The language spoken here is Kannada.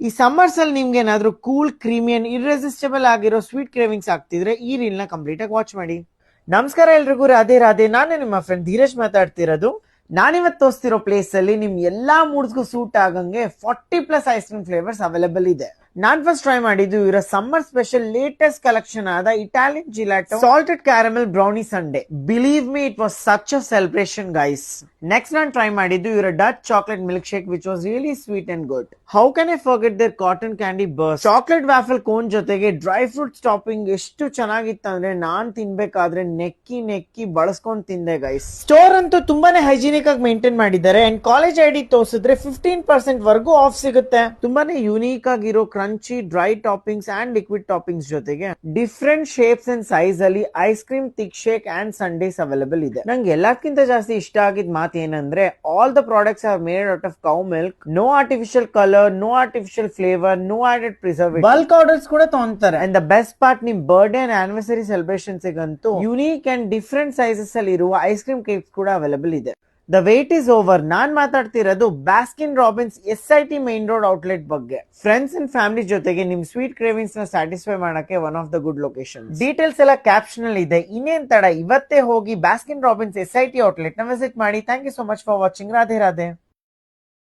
ಈ ಸಮ್ಮರ್ಸ್ ಅಲ್ಲಿ ನಿಮ್ಗೆ ಏನಾದ್ರು ಕೂಲ್ ಕ್ರೀಮಿ ಅಂಡ್ ಇರ್ರೆಸಿಸ್ಟಬಲ್ ಆಗಿರೋ ಸ್ವೀಟ್ ಕ್ರೇವಿಂಗ್ಸ್ ಆಗ್ತಿದ್ರೆ ಈ ರೀಲ್ ನ ಕಂಪ್ಲೀಟ್ ಆಗಿ ವಾಚ್ ಮಾಡಿ. ನಮಸ್ಕಾರ ಎಲ್ರಿಗೂ, ರಾಧೆ ರಾಧೆ. ನಾನು ನಿಮ್ಮ ಫ್ರೆಂಡ್ ಧೀರಜ್ ಮಾತಾಡ್ತಿರೋದು. ನಾನಿವತ್ತು ತೋರಿಸ್ತಿರೋ ಪ್ಲೇಸ್ ಅಲ್ಲಿ ನಿಮ್ ಎಲ್ಲಾ ಮೂಡ್ಸ್ಗೂ ಸೂಟ್ ಆಗಂಗೆ 40+ ಐಸ್ ಕ್ರೀಮ್ ಫ್ಲೇವರ್ಸ್ ಅವೈಲೇಬಲ್ ಇದೆ. ನಾನ್ ಫಸ್ಟ್ ಟ್ರೈ ಮಾಡಿದ್ದು ಇವರ ಸಮ್ಮರ್ ಸ್ಪೆಷಲ್ ಲೇಟೆಸ್ಟ್ ಕಲೆಕ್ಷನ್ ಆದ Italian gelato salted caramel brownie sundae. Believe me, it was such a celebration guys. Next ನಾನು ಟ್ರೈ ಮಾಡಿದ್ದು ಇವರ Dutch chocolate milk shake which was really sweet and good. How can I forget their cotton candy burst. Chocolate waffle cone ಜೊತೆಗೆ ಡ್ರೈ ಫ್ರೂಟ್ಸ್ ಟಾಪಿಂಗ್ ಎಷ್ಟು ಚೆನ್ನಾಗಿತ್ತು ಅಂದ್ರೆ ನಾನ್ ತಿನ್ಬೇಕಾದ್ರೆ ನೆಕ್ಕಿ ನೆಕ್ಕಿ ಬಳಸ್ಕೊಂಡ್ ತಿಂದೆ ಗೈಸ್. ಸ್ಟೋರ್ ಅಂತೂ ತುಂಬಾನೇ ಹೈಜಿನಿಕ್ ಆಗಿ ಮೇಂಟೈನ್ ಮಾಡಿದ್ದಾರೆ ಅಂಡ್ ಕಾಲೇಜ್ ಐಡಿ ತೋರಿಸಿದ್ರೆ 15% ವರ್ಗೂ ಆಫ್ ಸಿಗುತ್ತೆ. ತುಂಬಾನೇ ಯುನೀಕ್ ಆಗಿರೋ crunchy dry toppings and liquid toppings ಜೊತೆಗೆ ಡಿಫ್ರೆಂಟ್ ಶೇಪ್ಸ್ ಅಂಡ್ ಸೈಜ್ ಅಲ್ಲಿ ice cream thick shake and sundaes available ಇದೆ. ನಂಗೆ ಎಲ್ಲಕ್ಕಿಂತ ಜಾಸ್ತಿ ಇಷ್ಟ ಆಗಿದ್ ಮಾತು ಏನಂದ್ರೆ all the products are made out of cow milk, no artificial colour, no artificial flavour, no added preservative. Bulk orders ಕೂಡ ತಗೊಂತಾರೆ. ಅಂಡ್ ದ ಬೆಸ್ಟ್ ಪಾರ್ಟ್, ನಿಮ್ ಬರ್ಡೇ ಅಂಡ್ ಆನಿವರ್ಸರಿ ಸೆಲೆಬ್ರೇಷನ್ಸ್ ಗಂತೂ ಯುನೀಕ್ ಅಂಡ್ ಡಿಫ್ರೆಂಟ್ ಸೈಜಸ್ ಅಲ್ಲಿ ಇರುವ ಐಸ್ ಕ್ರೀಮ್ ಕೇಕ್ಸ್ ಕೂಡ ಅವೈಲೇಬಲ್ ಇದೆ. The wait is over. ನಾನ್ ಮಾತಾಡ್ತಿರೋದು Baskin Robbins SIT main road outlet ಬಗ್ಗೆ. ಫ್ರೆಂಡ್ಸ್ ಅಂಡ್ ಫ್ಯಾಮಿಲಿ ಜೊತೆಗೆ ನಿಮ್ ಸ್ವೀಟ್ ಕ್ರೇವಿಂಗ್ಸ್ ನ ಸ್ಯಾಟಿಸ್ಫೈ ಮಾಡಕ್ಕೆ one of the good location. Details ಎಲ್ಲ ಕ್ಯಾಪ್ಷನ್ ಅಲ್ಲಿ ಇದೆ. ಇನ್ನೇನ್ ತಡ, ಇವತ್ತೇ ಹೋಗಿ ಬಾಸ್ಕಿನ್ ರಾಬಿನ್ಸ್ SIT ಔಟ್ಲೆಟ್ ನ ವಿಸಿಟ್ ಮಾಡಿ. Thank you so much for watching. Radhe Radhe.